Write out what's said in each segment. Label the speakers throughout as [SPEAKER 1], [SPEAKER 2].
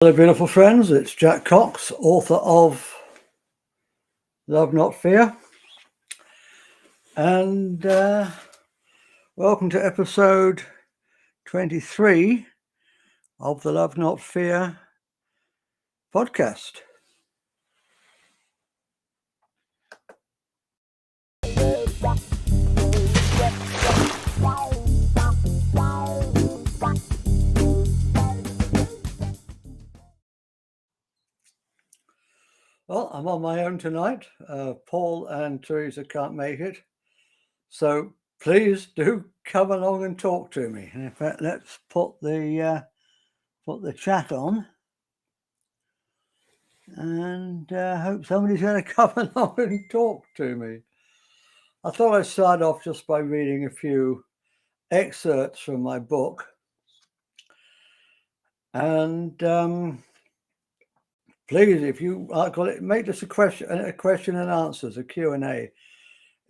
[SPEAKER 1] Hello, beautiful friends. It's Jack Cox, author of Love Not Fear. And welcome to episode 23 of the Love Not Fear podcast. Well, I'm on my own tonight. Paul and Teresa can't make it. So please do come along and talk to me. And in fact, let's put the chat on. And hope somebody's going to come along and talk to me. I thought I'd start off just by reading a few excerpts from my book. And please, if you make this a question and answers, a Q&A.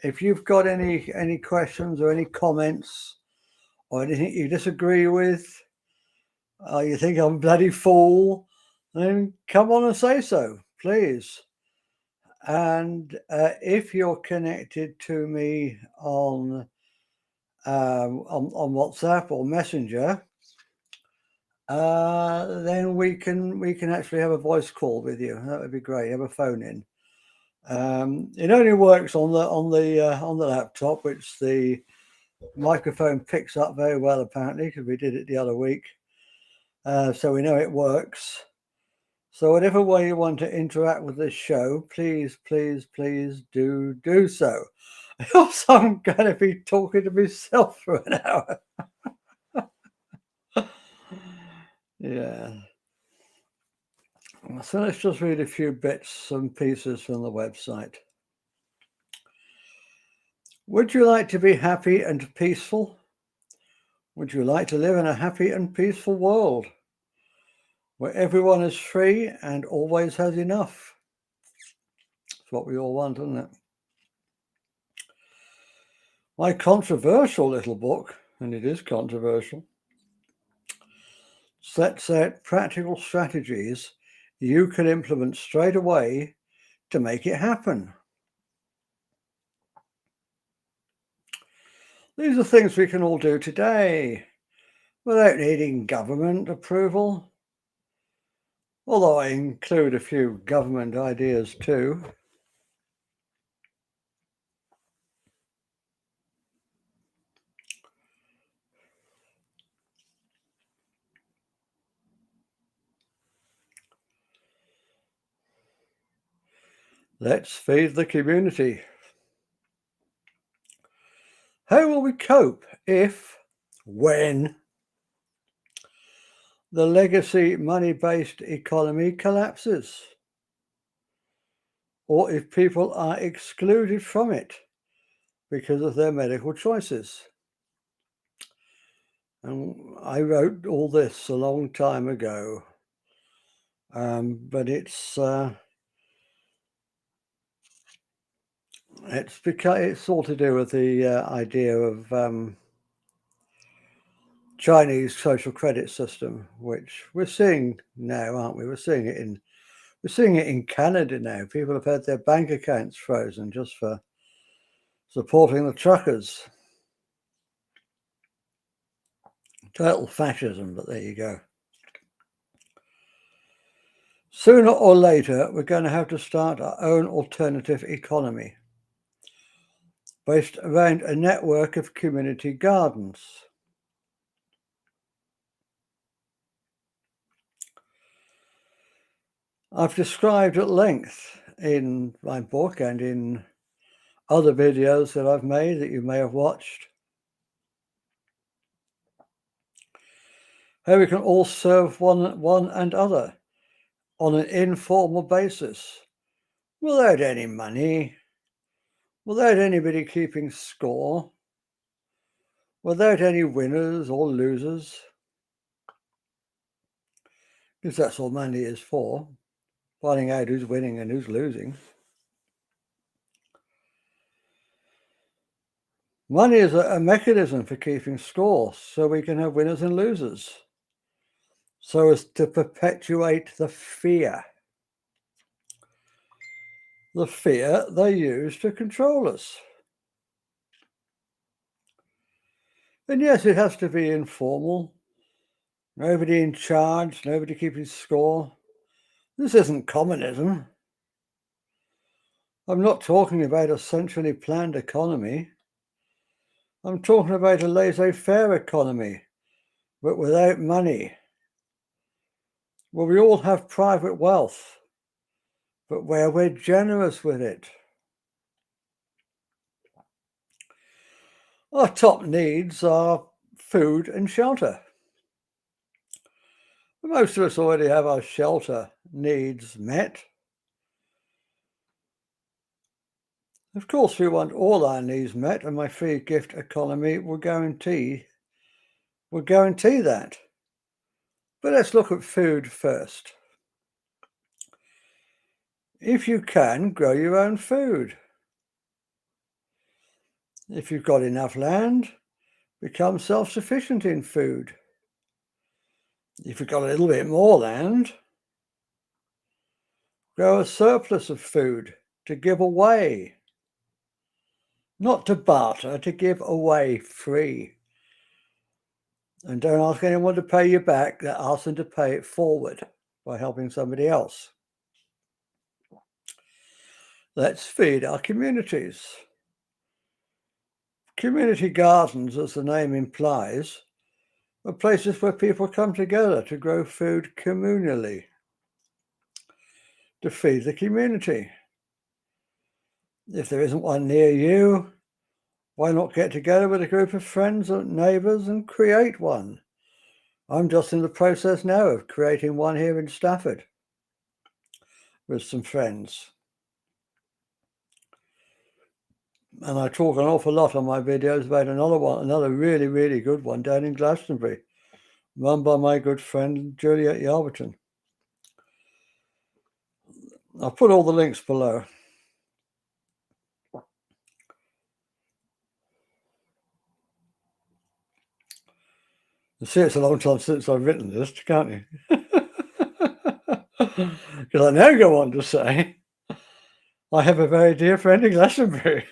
[SPEAKER 1] If you've got any questions or any comments or anything you disagree with, or you think I'm a bloody fool, then come on and say so, please. And if you're connected to me on WhatsApp or Messenger, then we can actually have a voice call with you. That would be great. Have a phone in. It only works on the laptop, which the microphone picks up very well, apparently, because we did it the other week. So we know it works. So whatever way you want to interact with this show, please do so. Also, I'm going to be talking to myself for an hour. Yeah. So let's just read a few bits and pieces from the website. Would you like to be happy and peaceful? Would you like to live in a happy and peaceful world where everyone is free and always has enough? It's what we all want, isn't it? My controversial little book, and it is controversial, sets out practical strategies you can implement straight away to make it happen. These are things we can all do today without needing government approval, although I include a few government ideas too. Let's feed the community. How will we cope when the legacy money-based economy collapses? Or if people are excluded from it because of their medical choices? And I wrote all this a long time ago, but it's all to do with the idea of Chinese social credit system, which we're seeing now, aren't we? We're seeing it in Canada now. People have had their bank accounts frozen just for supporting the truckers. Total fascism, but there you go. Sooner or later, we're going to have to start our own alternative economy based around a network of community gardens. I've described at length in my book and in other videos that I've made that you may have watched how we can all serve one and other on an informal basis, without any money, without anybody keeping score, without any winners or losers, because that's all money is for, finding out who's winning and who's losing. Money is a mechanism for keeping score, so we can have winners and losers. so as to perpetuate the fear they use to control us. And yes, it has to be informal. Nobody in charge, nobody keeping score. This isn't communism. I'm not talking about a centrally planned economy. I'm talking about a laissez-faire economy, but without money, where we all have private wealth, but where we're generous with it. Our top needs are food and shelter. Most of us already have our shelter needs met. Of course, we want all our needs met, and my free gift economy will guarantee that. But let's look at food first. If you can, grow your own food. If you've got enough land, become self-sufficient in food. If you've got a little bit more land, grow a surplus of food to give away. Not to barter, to give away free. And don't ask anyone to pay you back, ask them to pay it forward by helping somebody else. Let's feed our communities. Community gardens, as the name implies, are places where people come together to grow food communally, to feed the community. If there isn't one near you, why not get together with a group of friends or neighbours and create one? I'm just in the process now of creating one here in Stafford with some friends. And I talk an awful lot on my videos about another really, really good one down in Glastonbury, run by my good friend Juliet Yarberton. I'll put all the links below. You see, it's a long time since I've written this, can't you? Because I now go on to say, I have a very dear friend in Glastonbury.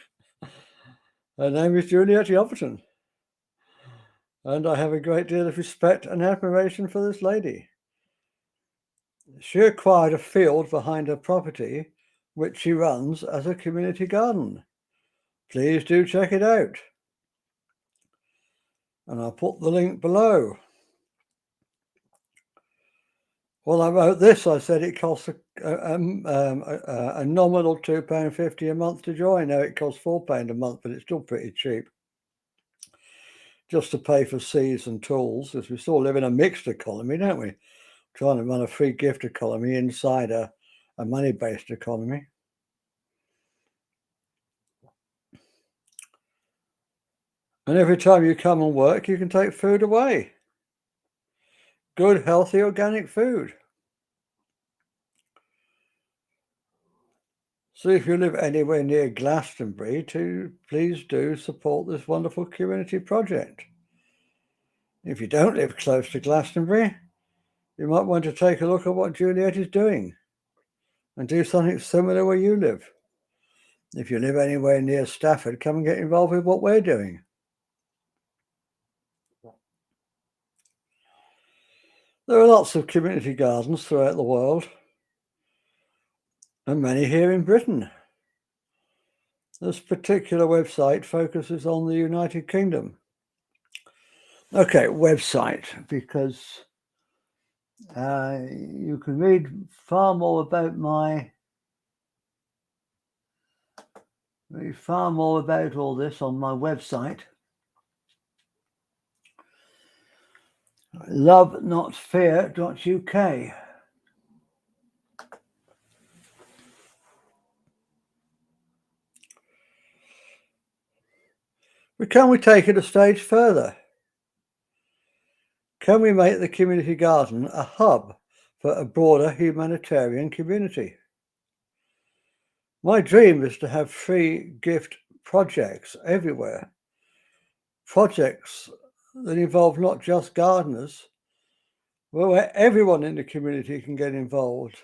[SPEAKER 1] Her name is Juliet Yarberton. And I have a great deal of respect and admiration for this lady. She acquired a field behind her property, which she runs as a community garden. Please do check it out. And I'll put the link below. When I wrote this, I said it costs a nominal £2.50 a month to join. Now it costs £4 a month, but it's still pretty cheap. Just to pay for seeds and tools, as we still live in a mixed economy, don't we? Trying to run a free gift economy inside a money-based economy. And every time you come and work, you can take food away. Good, healthy, organic food. So if you live anywhere near Glastonbury, please do support this wonderful community project. If you don't live close to Glastonbury, you might want to take a look at what Juliet is doing and do something similar where you live. If you live anywhere near Stafford, come and get involved with what we're doing. There are lots of community gardens throughout the world, and many here in Britain. This particular website focuses on the United Kingdom. Okay, website, because you can read far more about all this on my website, lovenotfear.uk. But can we take it a stage further? Can we make the community garden a hub for a broader humanitarian community? My dream is to have free gift projects everywhere. Projects that involve not just gardeners, where everyone in the community can get involved.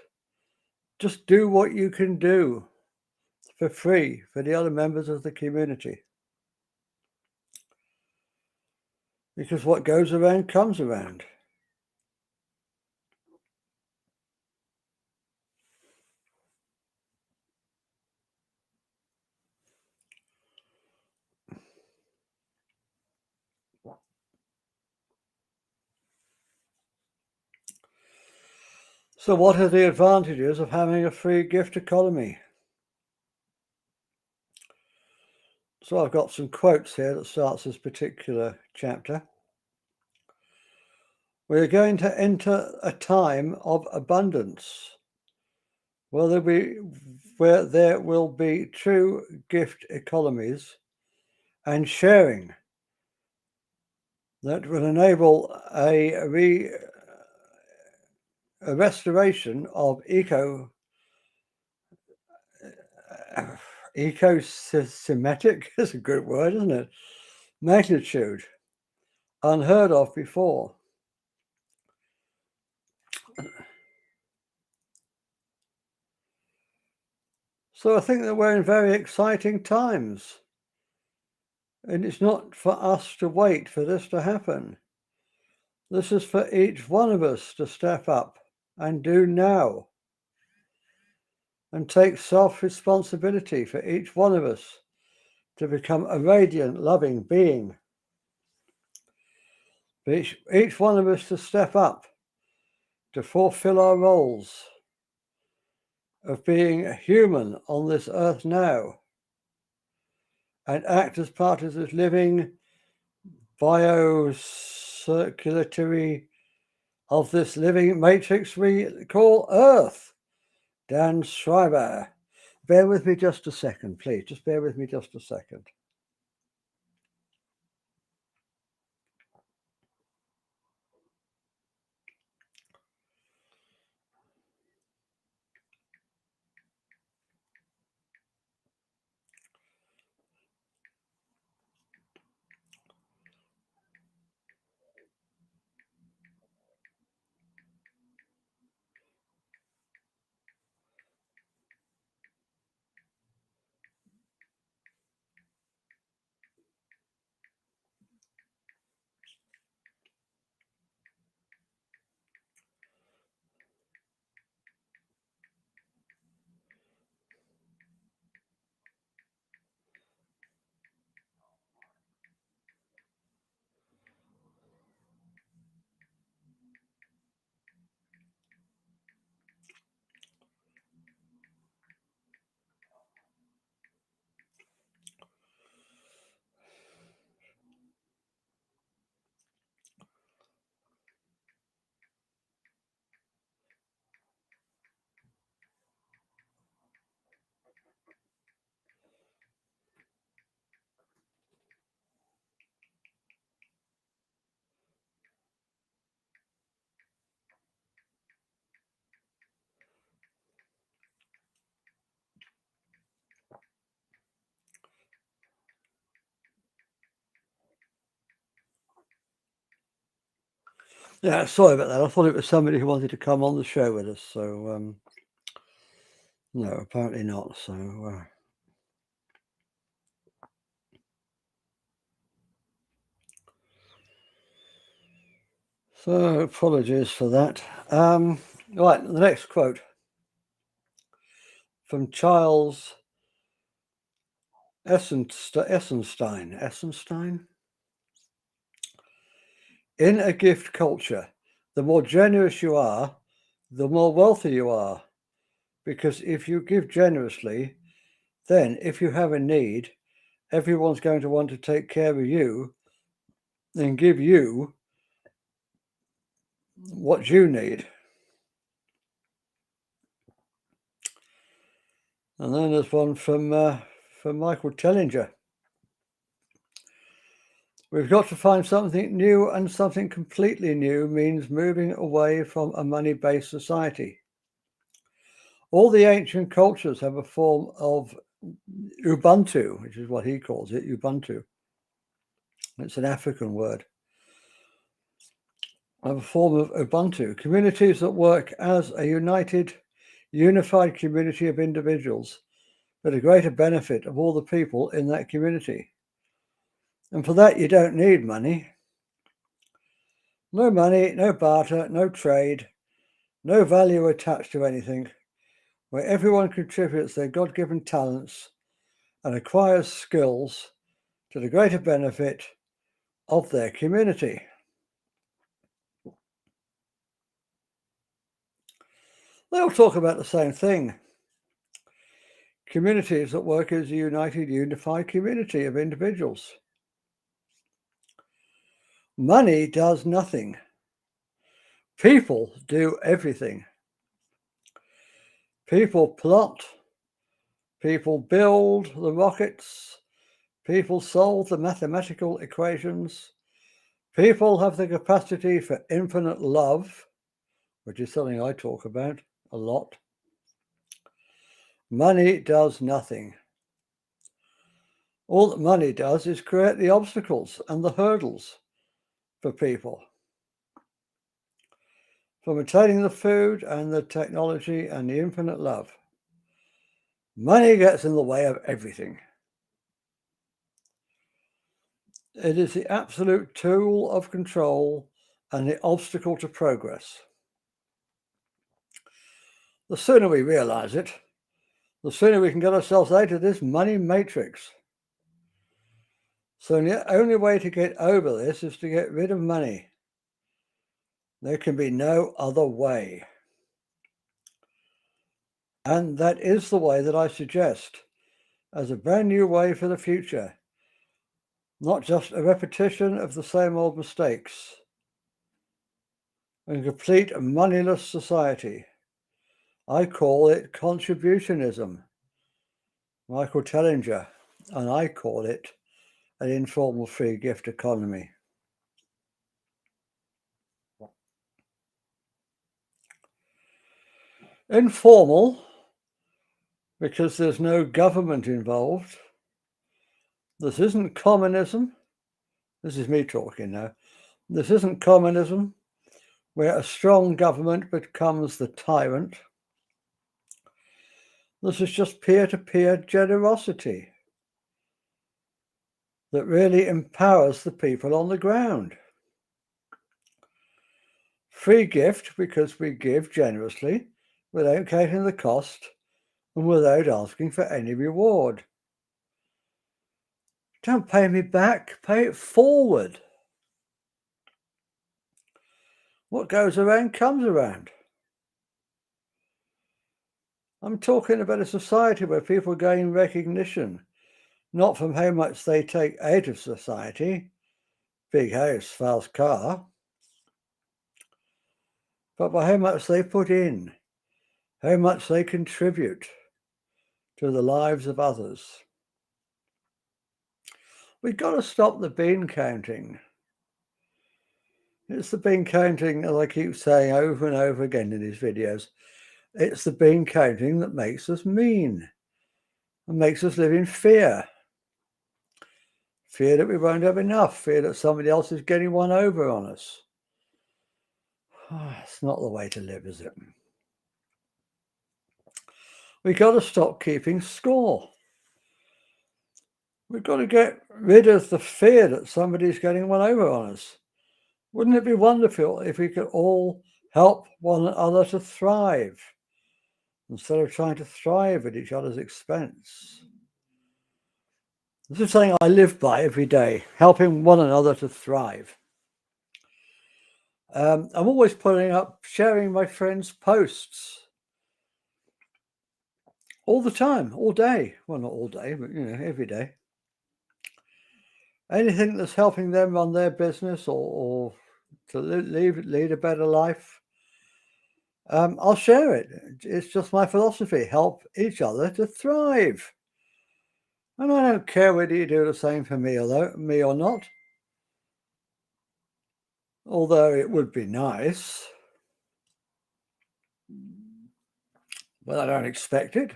[SPEAKER 1] Just do what you can do for free for the other members of the community. Because what goes around comes around. So what are the advantages of having a free gift economy? So I've got some quotes here that starts this particular chapter. We're going to enter a time of abundance where there will be true gift economies and sharing that will enable a restoration of ecosystematic, that's a good word, isn't it? Magnitude, unheard of before. So I think that we're in very exciting times. And it's not for us to wait for this to happen. This is for each one of us to step up and do now. And take self-responsibility for each one of us to become a radiant, loving being. For each one of us to step up to fulfill our roles of being a human on this earth now and act as part of this living biocirculatory of this living matrix we call Earth. Dan Schreiber. Bear with me just a second, please. Just bear with me just a second. Yeah, sorry about that. I thought it was somebody who wanted to come on the show with us. So, no, apparently not. So apologies for that. Right, the next quote from Charles Essenstein. In a gift culture, the more generous you are, the more wealthy you are. Because if you give generously, then if you have a need, everyone's going to want to take care of you and give you what you need. And then there's one from Michael Tellinger. We've got to find something new, and something completely new means moving away from a money-based society. All the ancient cultures have a form of Ubuntu, which is what he calls it, Ubuntu. It's an African word. of a form of Ubuntu, communities that work as a unified community of individuals for the greater benefit of all the people in that community. And for that, you don't need money. No money, no barter, no trade, no value attached to anything, where everyone contributes their God-given talents and acquires skills to the greater benefit of their community. They all talk about the same thing. Communities that work as a unified community of individuals. Money does nothing. People do everything. People plot. People build the rockets. People solve the mathematical equations. People have the capacity for infinite love, which is something I talk about a lot. Money does nothing. All that money does is create the obstacles and the hurdles for people. From attaining the food and the technology and the infinite love. Money gets in the way of everything. It is the absolute tool of control and the obstacle to progress. The sooner we realize it, the sooner we can get ourselves out of this money matrix. So the only way to get over this is to get rid of money. There can be no other way. And that is the way that I suggest as a brand new way for the future. Not just a repetition of the same old mistakes. A complete moneyless society. I call it contributionism. Michael Tellinger, and I call it an informal free gift economy. Informal, because there's no government involved. This isn't communism. This is me talking now. This isn't communism, where a strong government becomes the tyrant. This is just peer-to-peer generosity that really empowers the people on the ground. Free gift because we give generously without counting the cost and without asking for any reward. Don't pay me back, pay it forward. What goes around comes around. I'm talking about a society where people gain recognition, not from how much they take out of society, big house, fast car, but by how much they put in, how much they contribute to the lives of others. We've got to stop the bean counting. It's the bean counting, as I keep saying over and over again in these videos, it's the bean counting that makes us mean and makes us live in fear. Fear that we won't have enough, fear that somebody else is getting one over on us. It's not the way to live, is it? We've got to stop keeping score. We've got to get rid of the fear that somebody's getting one over on us. Wouldn't it be wonderful if we could all help one another to thrive instead of trying to thrive at each other's expense? This is something I live by every day, helping one another to thrive. I'm always putting up, sharing my friends' posts. All the time, all day. Well, not all day, but, every day. Anything that's helping them run their business or to lead a better life, I'll share it. It's just my philosophy. Help each other to thrive. And I don't care whether you do the same for me or not. Although it would be nice. But I don't expect it.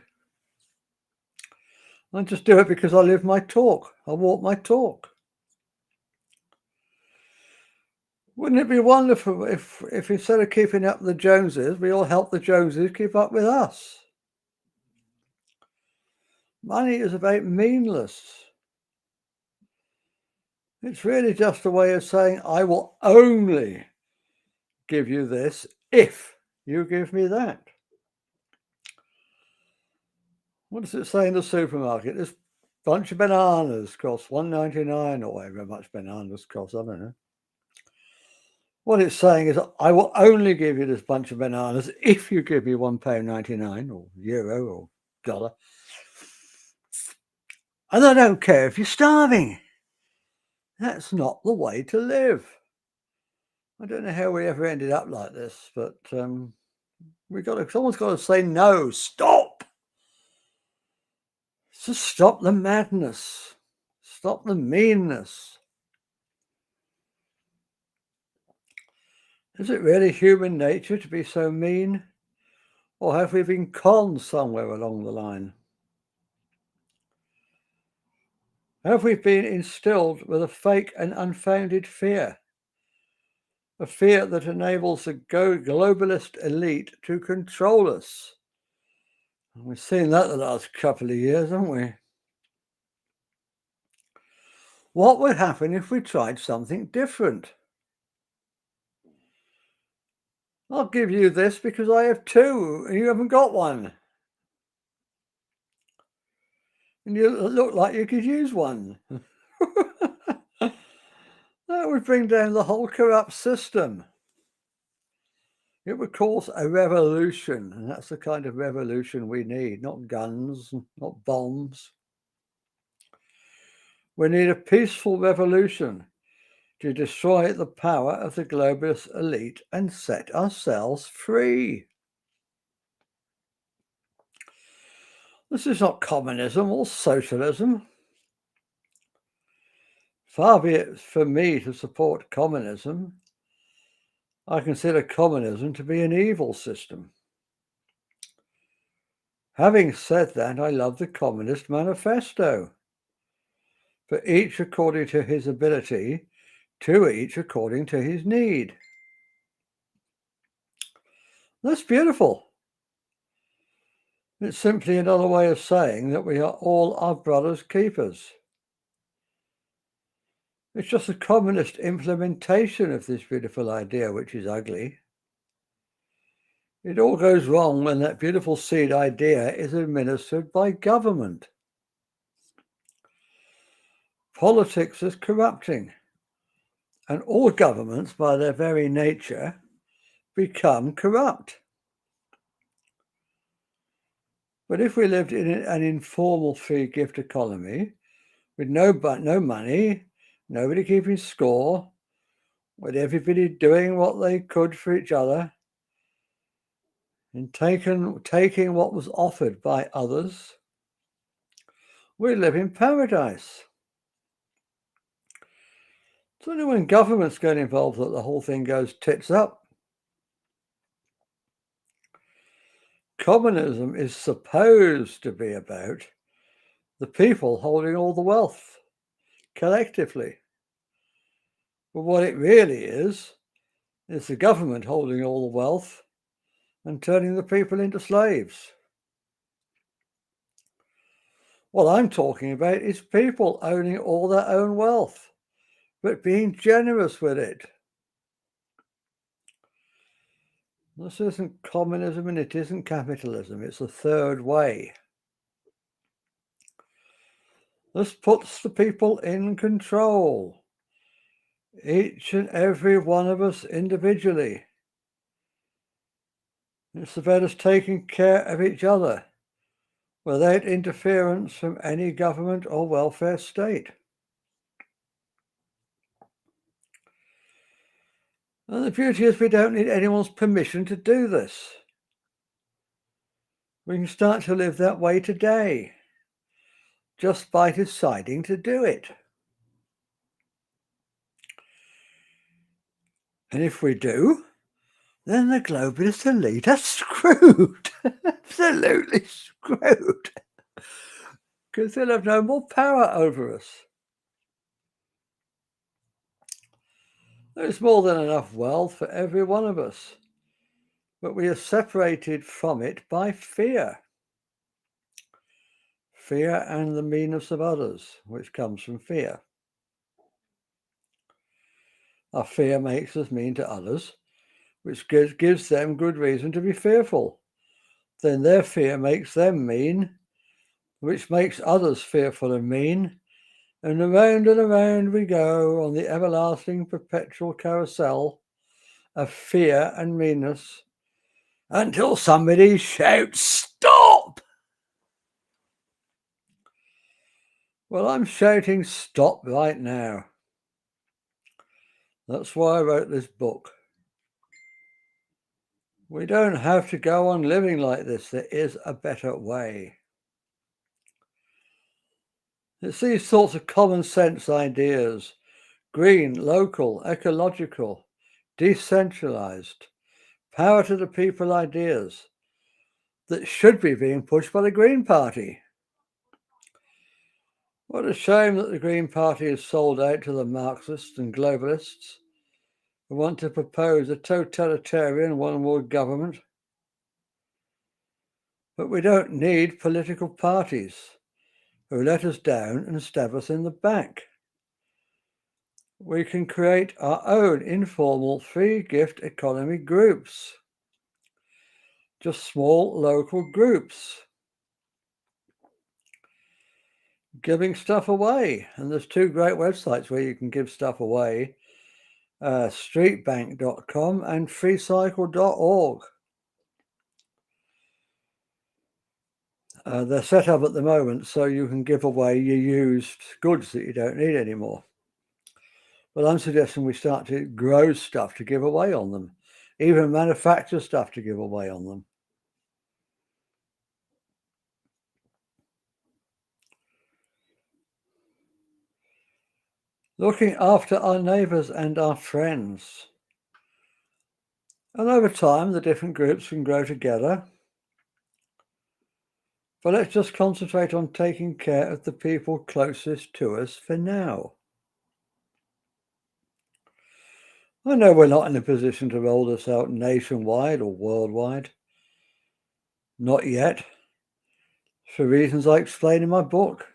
[SPEAKER 1] I just do it because I live my talk. I walk my talk. Wouldn't it be wonderful if instead of keeping up with the Joneses, we all help the Joneses keep up with us? Money is about meaningless. It's really just a way of saying, I will only give you this if you give me that. What does it say in the supermarket? This bunch of bananas costs $1.99 or however much bananas cost, I don't know. What it's saying is, I will only give you this bunch of bananas if you give me £1.99 or euro or dollar. And I don't care if you're starving. That's not the way to live. I don't know how we ever ended up like this, but someone's got to say no, stop. Just stop the madness. Stop the meanness. Is it really human nature to be so mean? Or have we been conned somewhere along the line? Have we been instilled with a fake and unfounded fear? A fear that enables the globalist elite to control us. And we've seen that the last couple of years, haven't we? What would happen if we tried something different? I'll give you this because I have two and you haven't got one. And you look like you could use one. That would bring down the whole corrupt system. It would cause a revolution, and that's the kind of revolution we need, not guns, not bombs. We need a peaceful revolution to destroy the power of the globalist elite and set ourselves free. This is not communism or socialism. Far be it from me to support communism. I consider communism to be an evil system. Having said that, I love the Communist Manifesto. For each according to his ability, to each according to his need. That's beautiful. It's simply another way of saying that we are all our brother's keepers. It's just a communist implementation of this beautiful idea, which is ugly. It all goes wrong when that beautiful seed idea is administered by government. Politics is corrupting, and all governments, by their very nature, become corrupt. But if we lived in an informal free gift economy, with no money, nobody keeping score, with everybody doing what they could for each other, and taking what was offered by others, we live in paradise. It's only when governments get involved that the whole thing goes tits up. Communism is supposed to be about the people holding all the wealth collectively. But what it really is the government holding all the wealth and turning the people into slaves. What I'm talking about is people owning all their own wealth, but being generous with it. This isn't communism and it isn't capitalism. It's the third way. This puts the people in control. Each and every one of us individually. It's about us taking care of each other without interference from any government or welfare state. And the beauty is we don't need anyone's permission to do this. We can start to live that way today, just by deciding to do it. And if we do, then the globalist elite are screwed. Absolutely screwed. Because they'll have no more power over us. There's more than enough wealth for every one of us, but we are separated from it by fear. Fear and the meanness of others, which comes from fear. Our fear makes us mean to others, which gives them good reason to be fearful. Then their fear makes them mean, which makes others fearful and mean, and around we go on the everlasting perpetual carousel of fear and meanness until somebody shouts, "Stop!" Well, I'm shouting stop right now. That's why I wrote this book. We don't have to go on living like this. There is a better way. It's these sorts of common sense ideas, green, local, ecological, decentralized, power to the people ideas, that should be being pushed by the Green Party. What a shame that the Green Party is sold out to the Marxists and globalists who want to propose a totalitarian one-world government. But we don't need political parties who let us down and stab us in the back. We can create our own informal free gift economy groups. Just small local groups. Giving stuff away. And there's two great websites where you can give stuff away. Streetbank.com and Freecycle.org. They're set up at the moment so you can give away your used goods that you don't need anymore. But I'm suggesting we start to grow stuff to give away on them, even manufacture stuff to give away on them. Looking after our neighbours and our friends. And over time, the different groups can grow together. But let's just concentrate on taking care of the people closest to us for now. I know we're not in a position to roll this out nationwide or worldwide. Not yet, for reasons I explain in my book.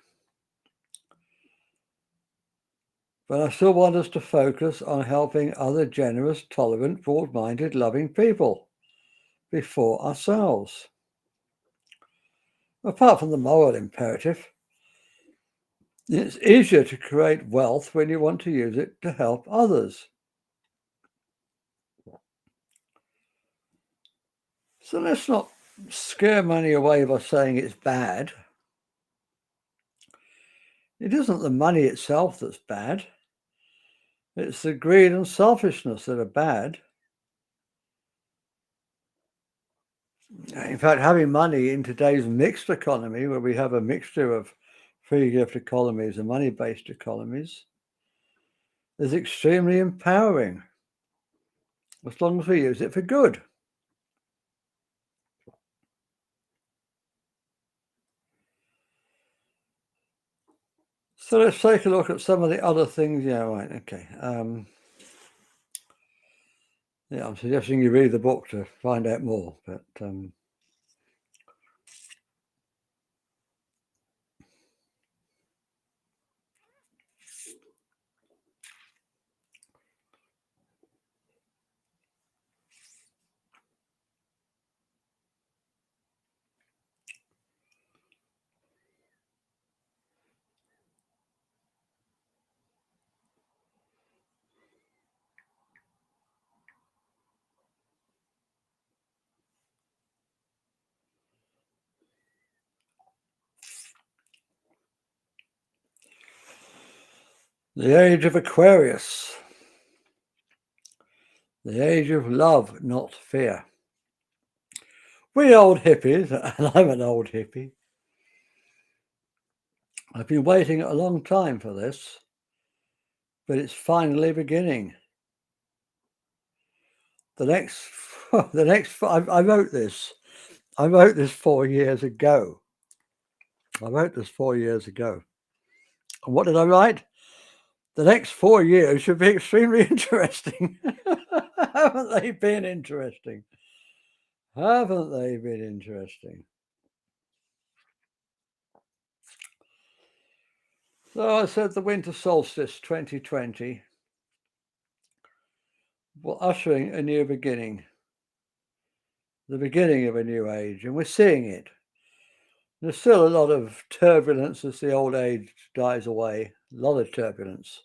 [SPEAKER 1] But I still want us to focus on helping other generous, tolerant, broad-minded, loving people before ourselves. Apart from the moral imperative, it's easier to create wealth when you want to use it to help others. So let's not scare money away by saying it's bad. It isn't the money itself that's bad. It's the greed and selfishness that are bad. In fact, having money in today's mixed economy, where we have a mixture of free gift economies and money-based economies, is extremely empowering, as long as we use it for good. So let's take a look at some of the other things. Yeah, right, okay. Yeah, I'm suggesting you read the book to find out more, but the age of Aquarius, the age of love, not fear. We old hippies, and I'm an old hippie, I've been waiting a long time for this, but it's finally beginning. I wrote this 4 years ago. And what did I write? The next 4 years should be extremely interesting. Haven't they been interesting? Haven't they been interesting? So I said the winter solstice 2020, well, ushering a new beginning, the beginning of a new age, and we're seeing it. There's still a lot of turbulence as the old age dies away, a lot of turbulence.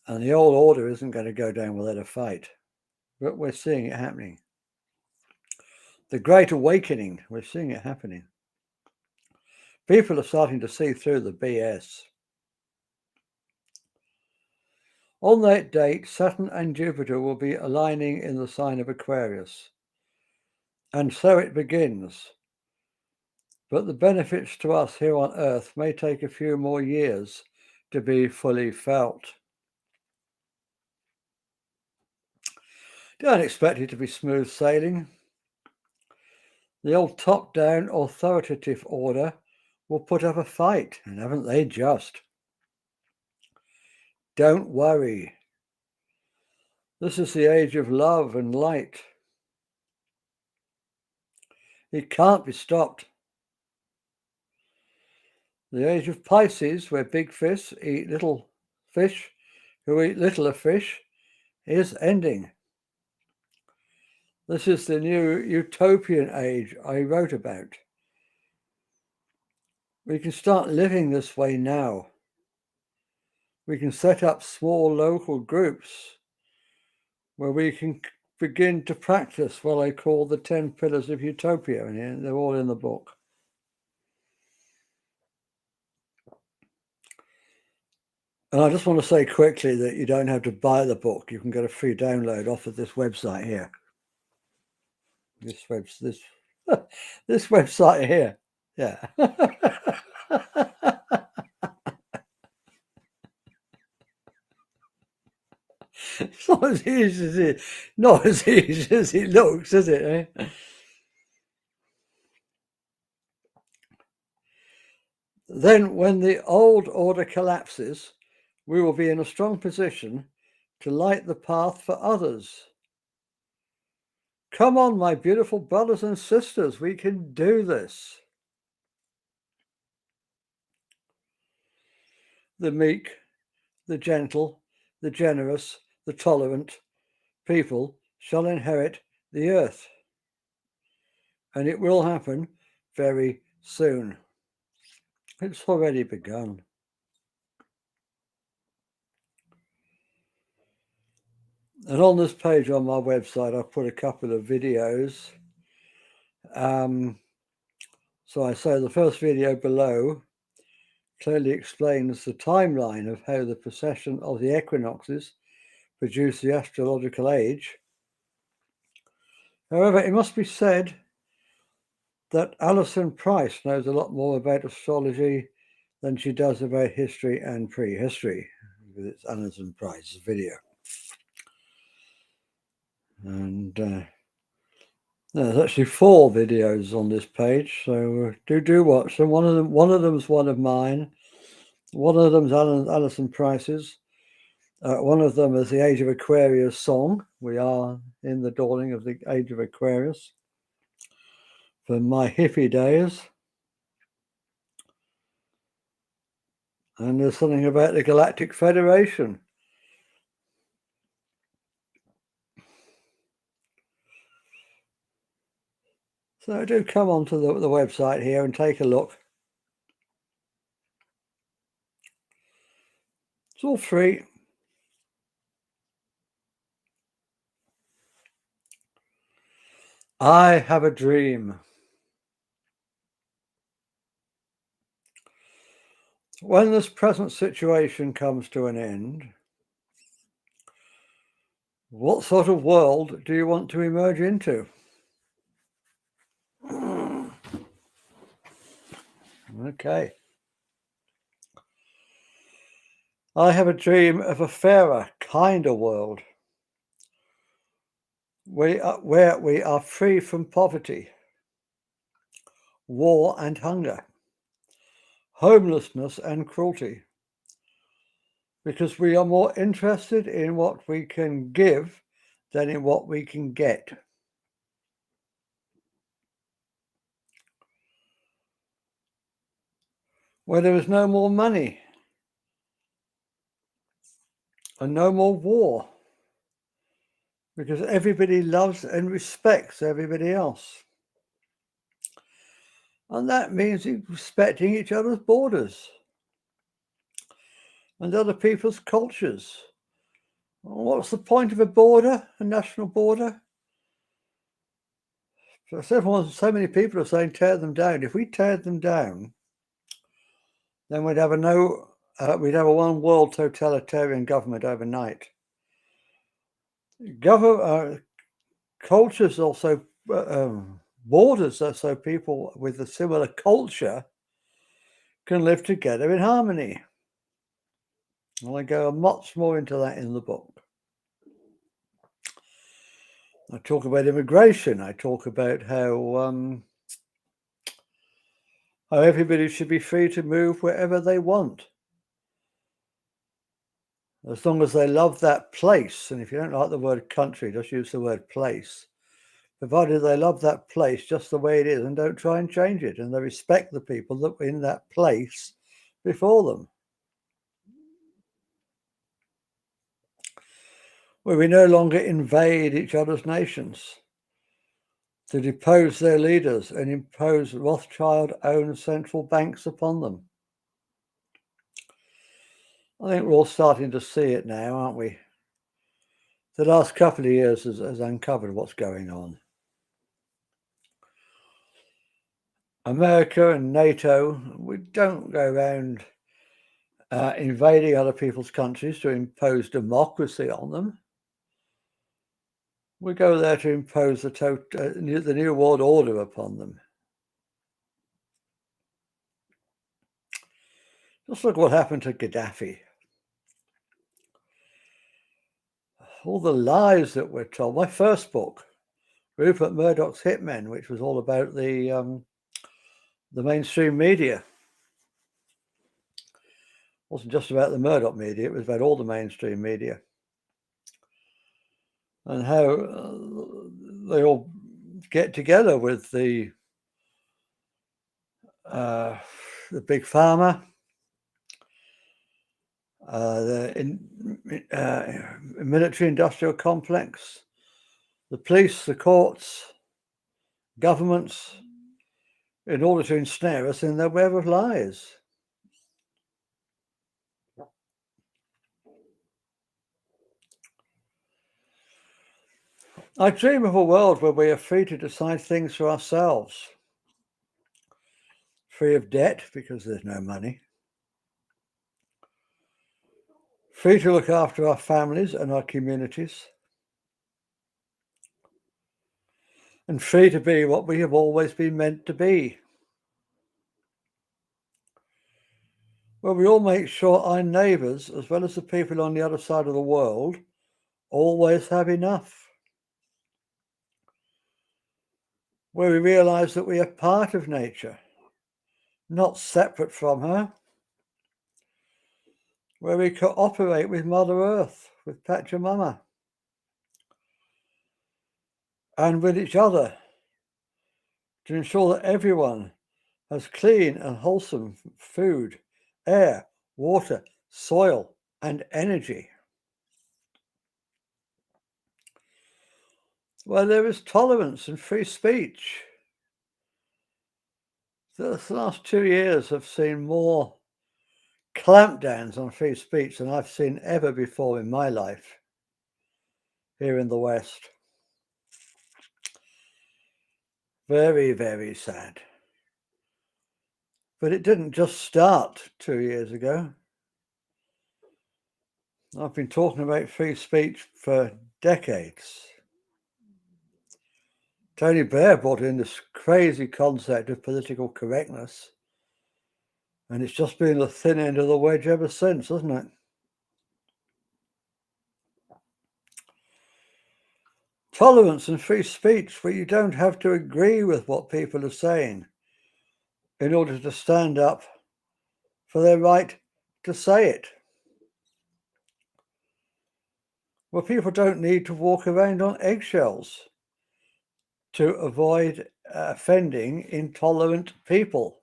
[SPEAKER 1] And the old order isn't going to go down without a fight, but we're seeing it happening. The Great Awakening, we're seeing it happening. People are starting to see through the BS. On that date, Saturn and Jupiter will be aligning in the sign of Aquarius. And so it begins. But the benefits to us here on Earth may take a few more years to be fully felt. Don't expect it to be smooth sailing. The old top-down authoritative order will put up a fight, and haven't they just? Don't worry. This is the age of love and light. It can't be stopped. The age of Pisces, where big fish eat little fish who eat littler fish, is ending. This is the new utopian age I wrote about. We can start living this way now. We can set up small local groups where we can begin to practice what I call the 10 Pillars of Utopia, and they're all in the book. And I just want to say quickly that you don't have to buy the book. You can get a free download off of this website here. This website here. Yeah. It's not as easy as it looks, is it? Eh? Then when the old order collapses, we will be in a strong position to light the path for others. Come on, my beautiful brothers and sisters, we can do this. The meek, the gentle, the generous, the tolerant people shall inherit the earth. And it will happen very soon. It's already begun. And on this page on my website, I've put a couple of videos. So I say the first video below clearly explains the timeline of how the precession of the equinoxes produce the astrological age. However, it must be said that Alison Price knows a lot more about astrology than she does about history and prehistory. It's Alison Price's video. And there's actually 4 videos on this page, so do watch them. One of them's one of mine. One of them's Alison Price's. One of them is the Age of Aquarius song. We are in the dawning of the Age of Aquarius. From my hippie days. And there's something about the Galactic Federation. So do come onto the website here and take a look. It's all free. I have a dream. When this present situation comes to an end, what sort of world do you want to emerge into? Okay. I have a dream of a fairer, kinder world where we are free from poverty, war and hunger, homelessness and cruelty, because we are more interested in what we can give than in what we can get. Where there is no more money and no more war, because everybody loves and respects everybody else. And that means respecting each other's borders and other people's cultures. What's the point of a border, a national border? So many people are saying tear them down. If we tear them down, then we'd have a one world totalitarian government overnight. Cultures also, borders are so people with a similar culture can live together in harmony. And I go much more into that in the book. I talk about immigration. I talk about how everybody should be free to move wherever they want, as long as they love that place. And if you don't like the word country, just use the word place. Provided they love that place just the way it is and don't try and change it, and they respect the people that were in that place before them. Where we no longer invade each other's nations to depose their leaders and impose Rothschild-owned central banks upon them. I think we're all starting to see it now, aren't we? The last couple of years has uncovered what's going on. America and NATO, we don't go around invading other people's countries to impose democracy on them. We go there to impose the New World Order upon them. Just look what happened to Gaddafi. All the lies that we're told. My first book, Rupert Murdoch's Hitmen, which was all about the mainstream media. It wasn't just about the Murdoch media, it was about all the mainstream media. And how they all get together with the big pharma, the military-industrial complex, the police, the courts, governments, in order to ensnare us in their web of lies. I dream of a world where we are free to decide things for ourselves, free of debt because there's no money, free to look after our families and our communities, and free to be what we have always been meant to be. Where we all make sure our neighbours, as well as the people on the other side of the world, always have enough. Where we realise that we are part of nature, not separate from her. Where we cooperate with Mother Earth, with Pachamama, and with each other to ensure that everyone has clean and wholesome food, air, water, soil, and energy. Where there is tolerance and free speech. The last 2 years have seen more clampdowns on free speech than I've seen ever before in my life here in the West. Very, very sad. But it didn't just start 2 years ago. I've been talking about free speech for decades. Tony Blair brought in this crazy concept of political correctness, and it's just been the thin end of the wedge ever since, hasn't it? Tolerance and free speech, where you don't have to agree with what people are saying in order to stand up for their right to say it. Well, people don't need to walk around on eggshells to avoid offending intolerant people.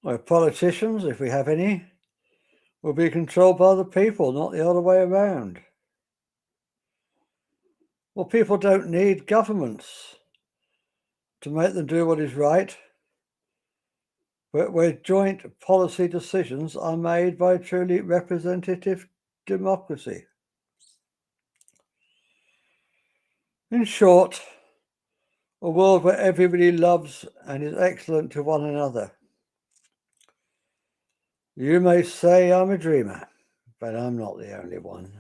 [SPEAKER 1] Well, politicians, if we have any, will be controlled by the people, not the other way around. Well, people don't need governments to make them do what is right, but where joint policy decisions are made by truly representative democracy. In short, a world where everybody loves and is excellent to one another. You may say I'm a dreamer, but I'm not the only one.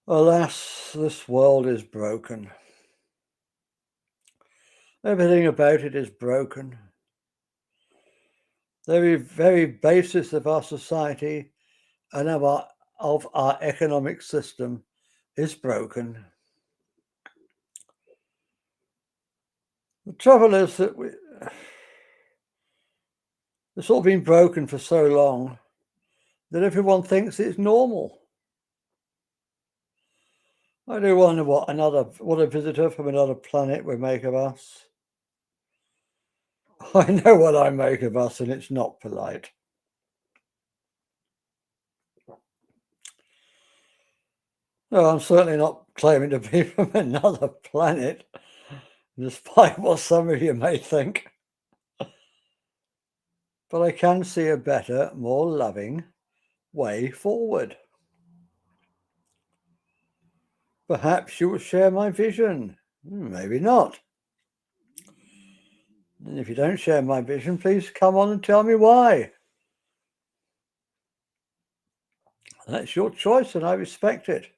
[SPEAKER 1] Alas, this world is broken. Everything about it is broken. The very basis of our society and of our economic system is broken. The trouble is that it's all been broken for so long that everyone thinks it's normal. I do wonder what a visitor from another planet would make of us. I know what I make of us, and it's not polite. No, I'm certainly not claiming to be from another planet, despite what some of you may think. But I can see a better, more loving way forward. Perhaps you will share my vision. Maybe not. And if you don't share my vision, please come on and tell me why. That's your choice, and I respect it.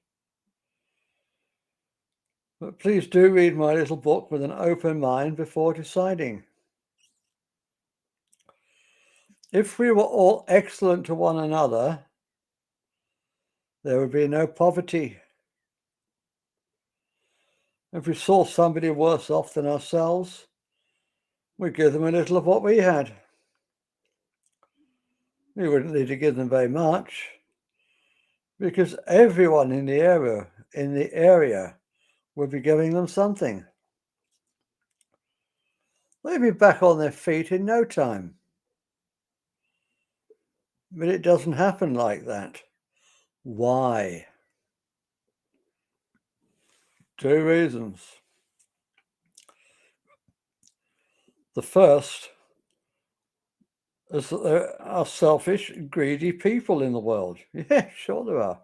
[SPEAKER 1] But please do read my little book with an open mind before deciding. If we were all excellent to one another, there would be no poverty. If we saw somebody worse off than ourselves, we'd give them a little of what we had. We wouldn't need to give them very much, because everyone in the area would be giving them something. They'd be back on their feet in no time. But it doesn't happen like that. Why? 2 reasons. The first is that there are selfish, greedy people in the world. Yeah, sure there are.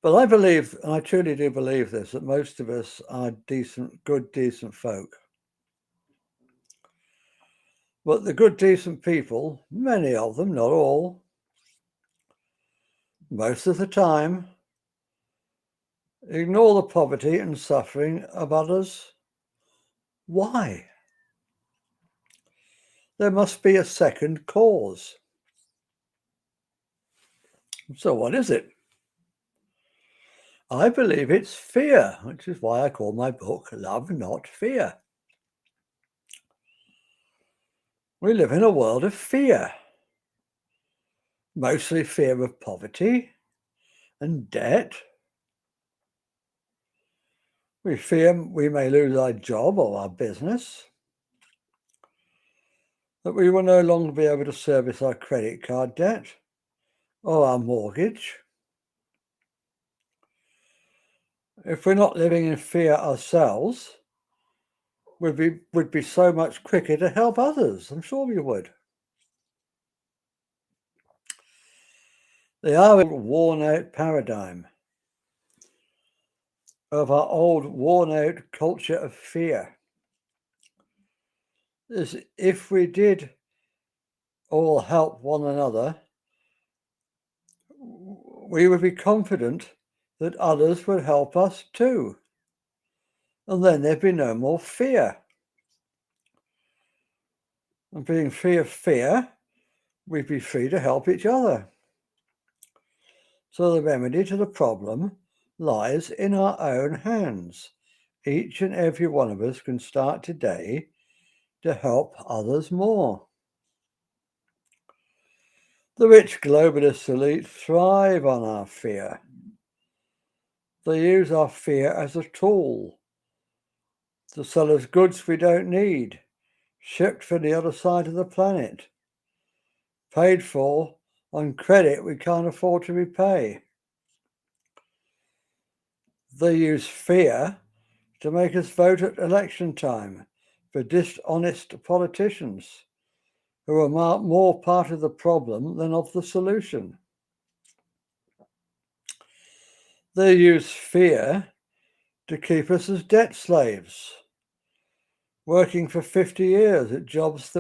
[SPEAKER 1] But I believe, and I truly do believe this, that most of us are good, decent folk. But the good, decent people, many of them, not all, most of the time, ignore the poverty and suffering of others. Why? There must be a second cause. So what is it? I believe it's fear, which is why I call my book Love, Not Fear. We live in a world of fear. Mostly fear of poverty and debt. We fear we may lose our job or our business, that we will no longer be able to service our credit card debt or our mortgage. If we're not living in fear ourselves, we'd be so much quicker to help others. I'm sure we would. They are a worn-out paradigm of our old worn-out culture of fear. Is if we did all help one another, we would be confident that others would help us too. And then there'd be no more fear. And being free of fear, we'd be free to help each other. So the remedy to the problem lies in our own hands. Each and every one of us can start today to help others more. The rich globalist elite thrive on our fear. They use our fear as a tool to sell us goods we don't need, shipped from the other side of the planet, paid for on credit we can't afford to repay. They use fear to make us vote at election time for dishonest politicians who are more part of the problem than of the solution. They use fear to keep us as debt slaves, working for 50 years at jobs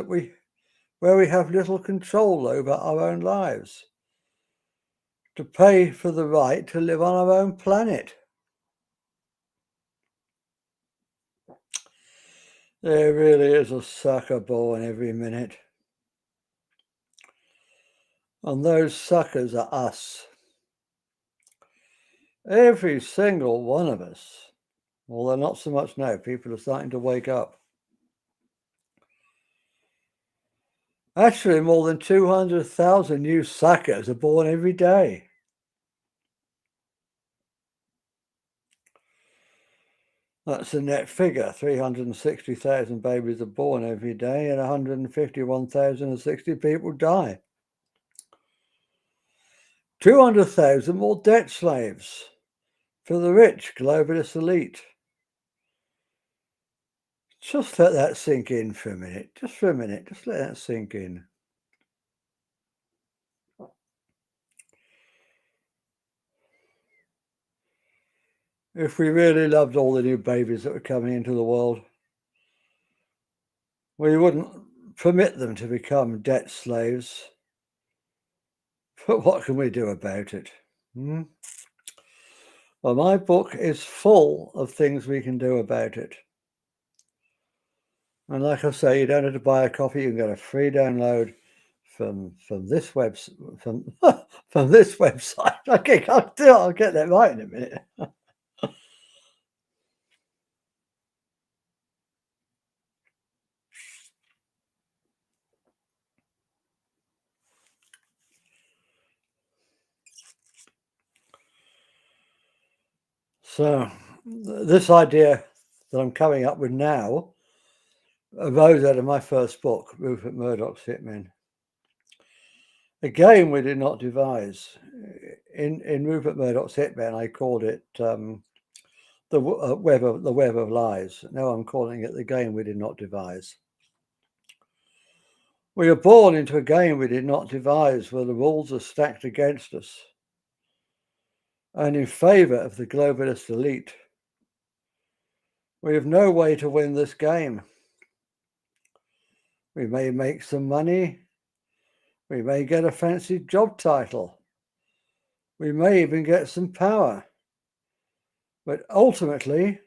[SPEAKER 1] where we have little control over our own lives, to pay for the right to live on our own planet. There really is a sucker born every minute. And those suckers are us. Every single one of us. Although not so much now, people are starting to wake up. Actually, more than 200,000 new suckers are born every day. That's the net figure. 360,000 babies are born every day and 151,060 people die. 200,000 more debt slaves for the rich globalist elite. Just let that sink in for a minute. Just for a minute. Just let that sink in. If we really loved all the new babies that were coming into the world, we wouldn't permit them to become debt slaves. But what can we do about it? Well, my book is full of things we can do about it. And like I say, you don't have to buy a copy. You can get a free download from this from this website. Okay, I'll get that right in a minute. So this idea that I'm coming up with now arose out of my first book, Rupert Murdoch's Hitmen. A game we did not devise. In Rupert Murdoch's Hitmen, I called it the web of lies. Now I'm calling it the game we did not devise. We are born into a game we did not devise, where the rules are stacked against us and in favor of the globalist elite. We have no way to win this game. We may make some money. We may get a fancy job title. We may even get some power. But ultimately,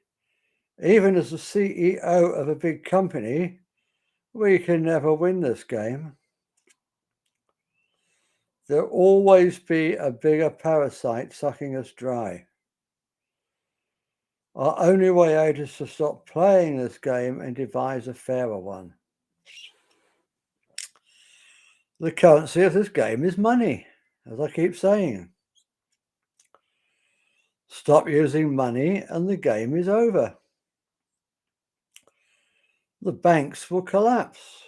[SPEAKER 1] even as the CEO of a big company, we can never win this game. There'll always be a bigger parasite sucking us dry. Our only way out is to stop playing this game and devise a fairer one. The currency of this game is money, as I keep saying. Stop using money and the game is over. The banks will collapse.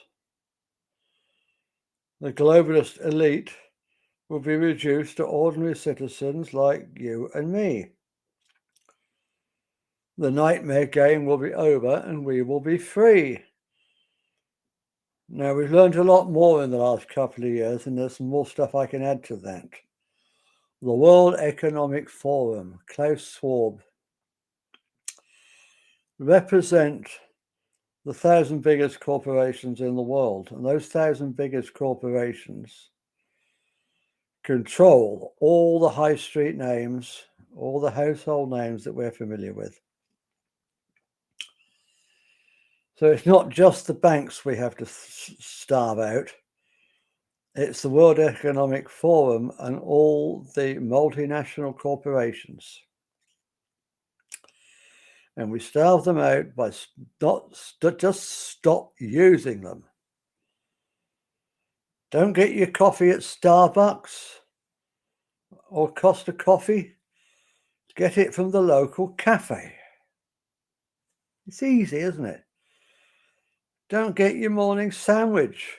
[SPEAKER 1] The globalist elite will be reduced to ordinary citizens like you and me. The nightmare game will be over and we will be free. Now, we've learned a lot more in the last couple of years, and there's some more stuff I can add to that. The World Economic Forum, Klaus Schwab, represent the 1,000 biggest corporations in the world. And those 1,000 biggest corporations control all the high street names, all the household names that we're familiar with. So it's not just the banks we have to starve out. It's the World Economic Forum and all the multinational corporations. And we starve them out by just stop using them. Don't get your coffee at Starbucks or Costa Coffee. Get it from the local cafe. It's easy, isn't it? Don't get your morning sandwich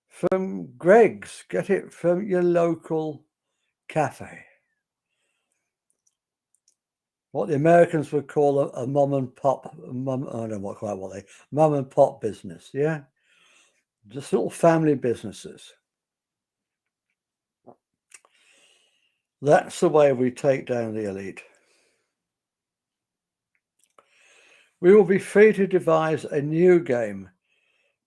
[SPEAKER 1] from Greg's. Get it from your local cafe. What the Americans would call a mom and pop, I don't know what they, mom and pop business, yeah? Just little family businesses. That's the way we take down the elite. We will be free to devise a new game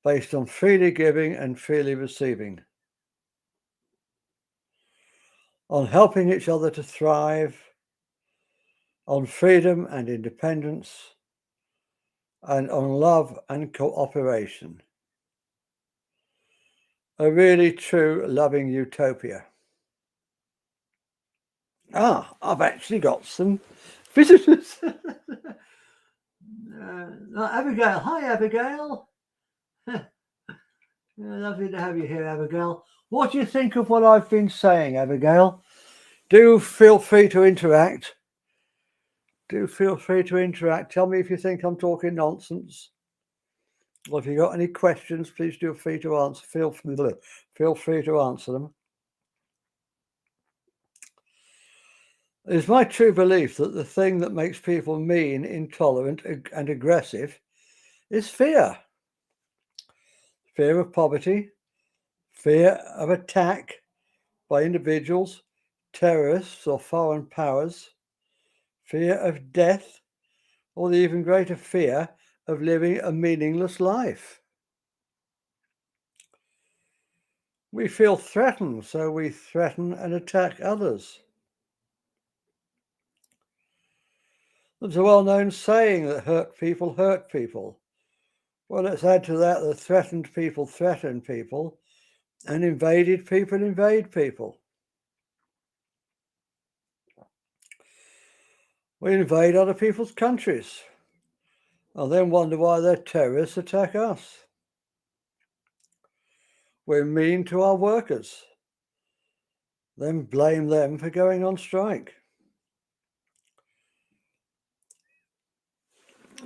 [SPEAKER 1] based on freely giving and freely receiving, on helping each other to thrive, on freedom and independence, and on love and cooperation. A really true loving utopia. I've actually got some visitors. Abigail. Hi, Abigail. Lovely to have you here, Abigail. What do you think of what I've been saying, Abigail? Do feel free to interact. Do feel free to interact. Tell me if you think I'm talking nonsense. Or if you've got any questions, please feel free to answer. Feel free to answer them. It is my true belief that the thing that makes people mean, intolerant, and aggressive is fear. Fear of poverty, fear of attack by individuals, terrorists, or foreign powers, fear of death, or the even greater fear of living a meaningless life. We feel threatened, so we threaten and attack others. There's a well-known saying that hurt people hurt people. Well, let's add to that that threatened people threaten people, and invaded people invade people. We invade other people's countries and then wonder why their terrorists attack us. We're mean to our workers, then blame them for going on strike.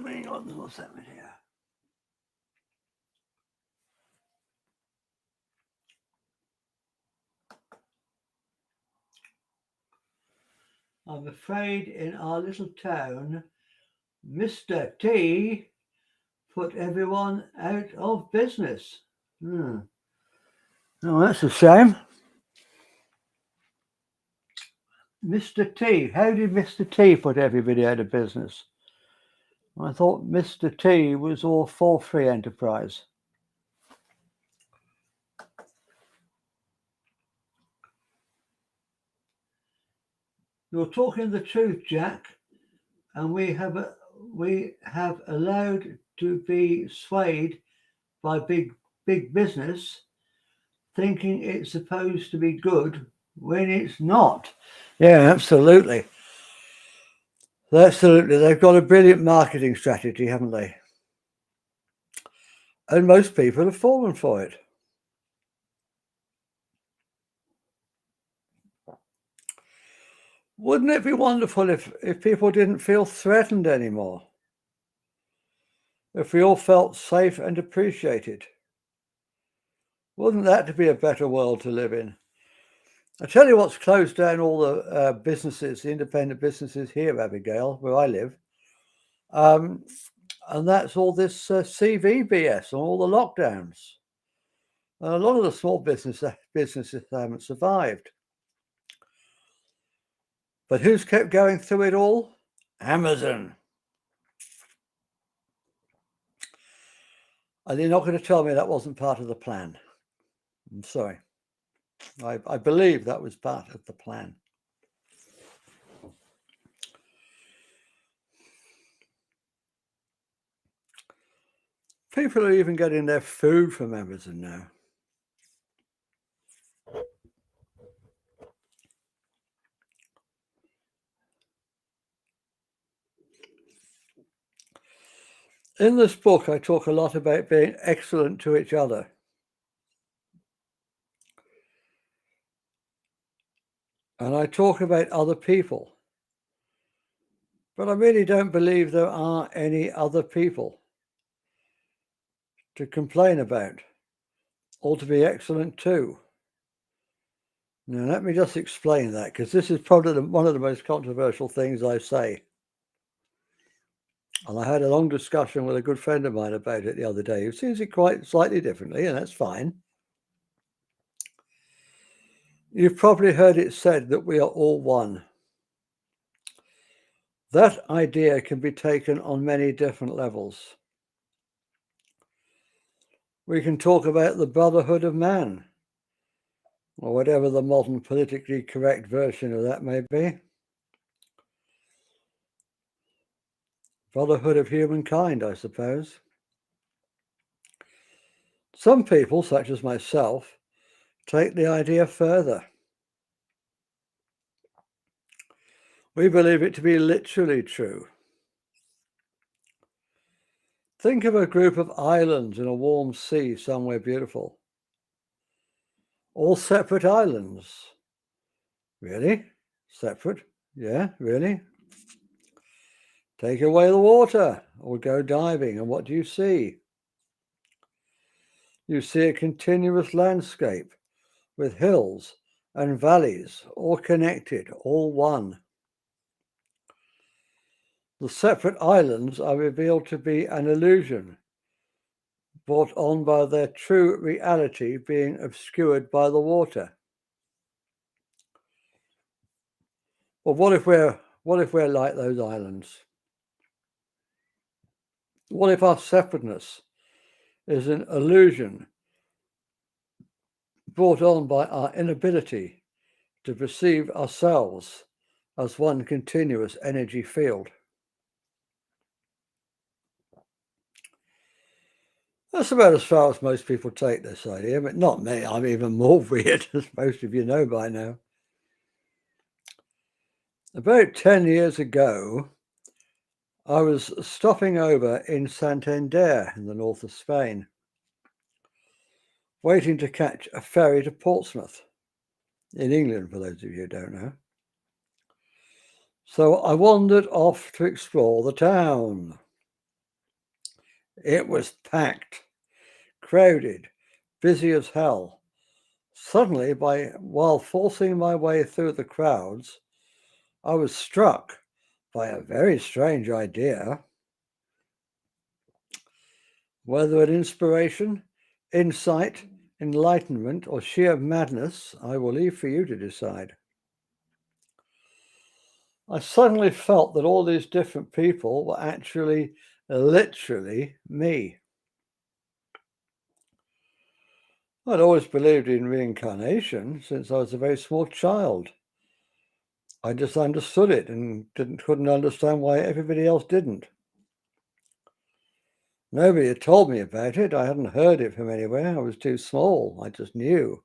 [SPEAKER 1] Hang on, what's happening here? I'm afraid in our little town, Mr. T put everyone out of business. Oh, that's a shame. Mr. T, how did Mr. T put everybody out of business? I thought Mr. T was all for free enterprise. You're talking the truth, Jack, and we have allowed to be swayed by big business, thinking it's supposed to be good when it's not. Yeah, absolutely. Absolutely. They've got a brilliant marketing strategy, haven't they? And most people have fallen for it. Wouldn't it be wonderful if people didn't feel threatened anymore? If we all felt safe and appreciated? Wouldn't that be a better world to live in? I tell you what's closed down all the businesses, the independent businesses here, Abigail, where I live. And that's all this CVBS and all the lockdowns. And a lot of the small businesses haven't survived. But who's kept going through it all? Amazon. And you're not going to tell me that wasn't part of the plan. I'm sorry. I believe that was part of the plan. People are even getting their food from Amazon now. In this book, I talk a lot about being excellent to each other. And I talk about other people. But I really don't believe there are any other people to complain about or to be excellent to. Now, let me just explain that, because this is probably one of the most controversial things I say. And I had a long discussion with a good friend of mine about it the other day, who sees it quite slightly differently, and that's fine. You've probably heard it said that we are all one. That idea can be taken on many different levels. We can talk about the brotherhood of man, or whatever the modern politically correct version of that may be. Brotherhood of humankind, I suppose. Some people, such as myself, take the idea further. We believe it to be literally true. Think of a group of islands in a warm sea somewhere beautiful. All separate islands. Really? Separate? Yeah, really? Take away the water or go diving, and what do you see? You see a continuous landscape with hills and valleys, all connected, all one. The separate islands are revealed to be an illusion, brought on by their true reality being obscured by the water. Well, what if we're like those islands? What if our separateness is an illusion brought on by our inability to perceive ourselves as one continuous energy field? That's about as far as most people take this idea, but not me. I'm even more weird, as most of you know by now. About 10 years ago, I was stopping over in Santander in the north of Spain, waiting to catch a ferry to Portsmouth in England, for those of you who don't know. So I wandered off to explore the town. It was packed, crowded, busy as hell. Suddenly, while forcing my way through the crowds, I was struck by a very strange idea. Whether an inspiration, insight, enlightenment, or sheer madness, I will leave for you to decide. I suddenly felt that all these different people were actually literally me. I'd always believed in reincarnation since I was a very small child. I just understood it and couldn't understand why everybody else didn't. Nobody had told me about it. I hadn't heard it from anywhere. I was too small. I just knew.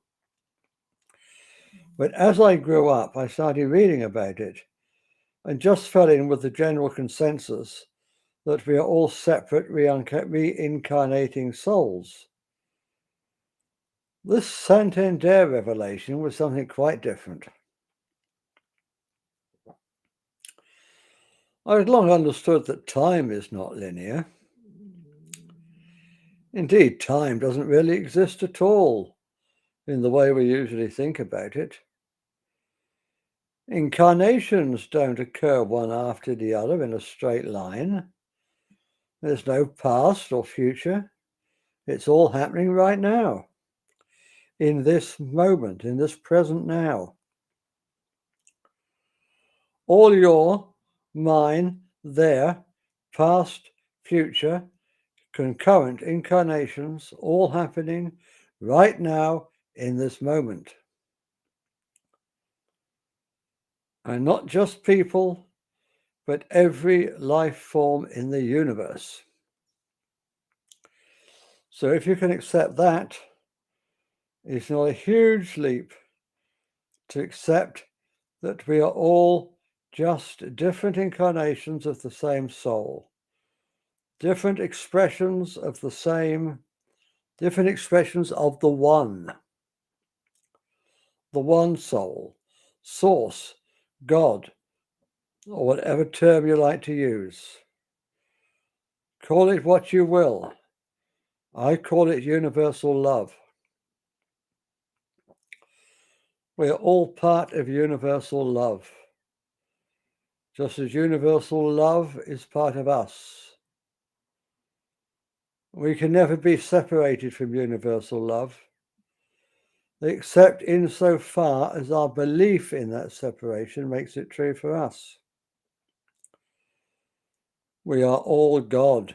[SPEAKER 1] But as I grew up, I started reading about it and just fell in with the general consensus that we are all separate reincarnating souls. This Santander revelation was something quite different. I had long understood that time is not linear. Indeed, time doesn't really exist at all in the way we usually think about it. Incarnations don't occur one after the other in a straight line. There's no past or future. It's all happening right now, in this moment, in this present now. All your, mine, their, past, future, concurrent incarnations, all happening right now in this moment. And not just people, but every life form in the universe. So if you can accept that, it's not a huge leap to accept that we are all just different incarnations of the same soul, different expressions of the same, different expressions of the one soul, source, God, or whatever term you like to use. Call it what you will. I call it universal love. We are all part of universal love, just as universal love is part of us. We can never be separated from universal love, except insofar as our belief in that separation makes it true for us. We are all God,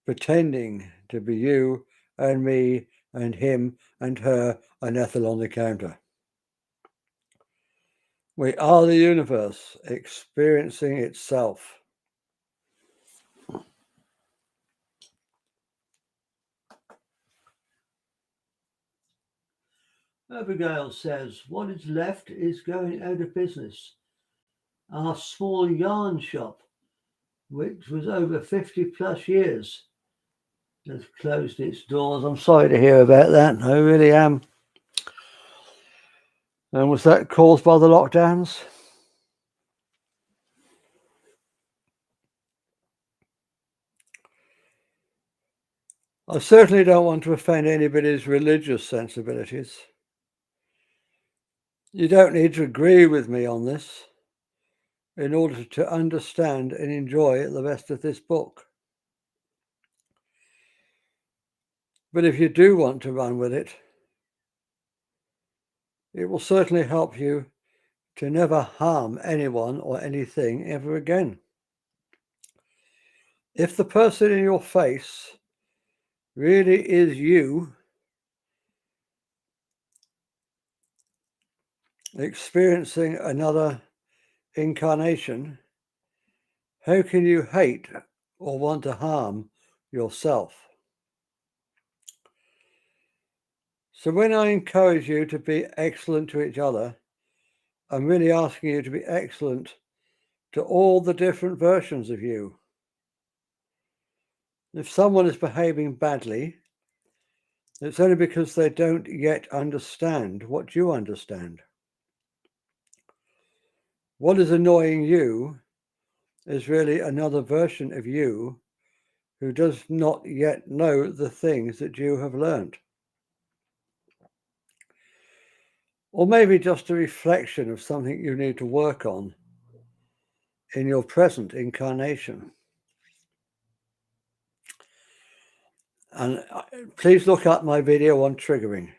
[SPEAKER 1] pretending to be you and me and him and her and Ethel on the counter. We are the universe experiencing itself. Abigail says, what is left is going out of business. Our small yarn shop, which was over 50 plus years, has closed its doors. I'm sorry to hear about that. I really am. And was that caused by the lockdowns? I certainly don't want to offend anybody's religious sensibilities. You don't need to agree with me on this in order to understand and enjoy the rest of this book. But if you do want to run with it, it will certainly help you to never harm anyone or anything ever again. If the person in your face really is you, experiencing another incarnation, how can you hate or want to harm yourself? So when I encourage you to be excellent to each other, I'm really asking you to be excellent to all the different versions of you. If someone is behaving badly, it's only because they don't yet understand what you understand. What is annoying you is really another version of you who does not yet know the things that you have learned. Or maybe just a reflection of something you need to work on in your present incarnation. And please look at my video on triggering.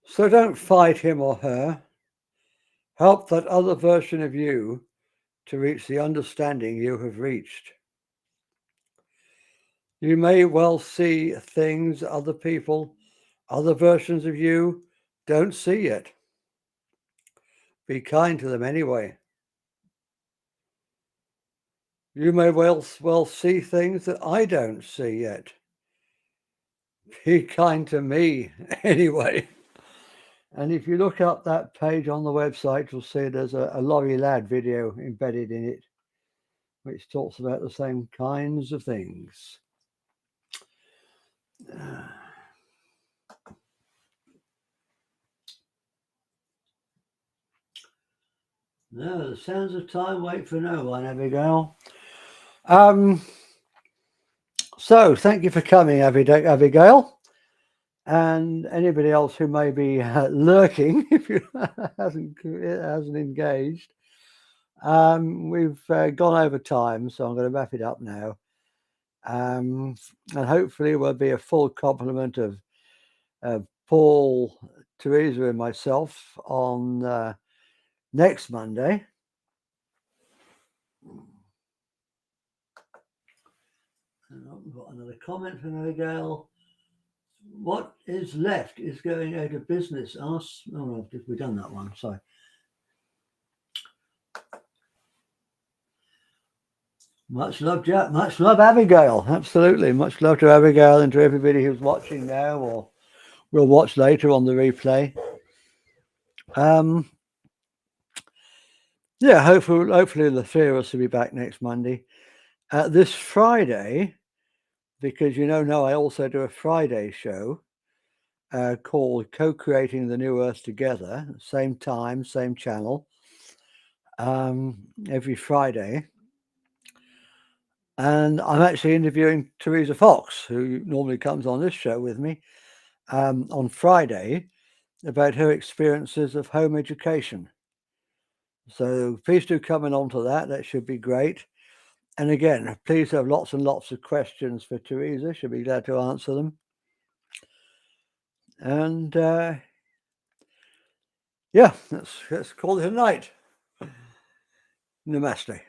[SPEAKER 1] So don't fight him or her. Help that other version of you to reach the understanding you have reached. You may well see things other people, other versions of you don't see yet. Be kind to them anyway. You may well see things that I don't see yet. Be kind to me anyway. And if you look up that page on the website, you'll see there's a Laurie Ladd video embedded in it, which talks about the same kinds of things. No, the sounds of time wait for no one, Abigail. So thank you for coming, Abigail. And anybody else who may be lurking, if you hasn't engaged. We've gone over time, so I'm going to wrap it up now. And hopefully we'll be a full complement of Paul, Teresa and myself on next Monday. We've got another comment from Abigail. What is left is going out of business. No, we've done that one. Sorry. Much love, Jack. Much love, Abigail. Absolutely. Much love to Abigail and to everybody who's watching now or will watch later on the replay. Yeah, hopefully the three of us will be back next Monday. This Friday, because now I also do a Friday show called Co-Creating the New Earth Together, same time, same channel, every Friday. And I'm actually interviewing Teresa Fox, who normally comes on this show with me, on Friday about her experiences of home education. So please do come on to that. That should be great. And again, please have lots and lots of questions for Teresa. She'll be glad to answer them. And yeah, let's call it a night. Namaste.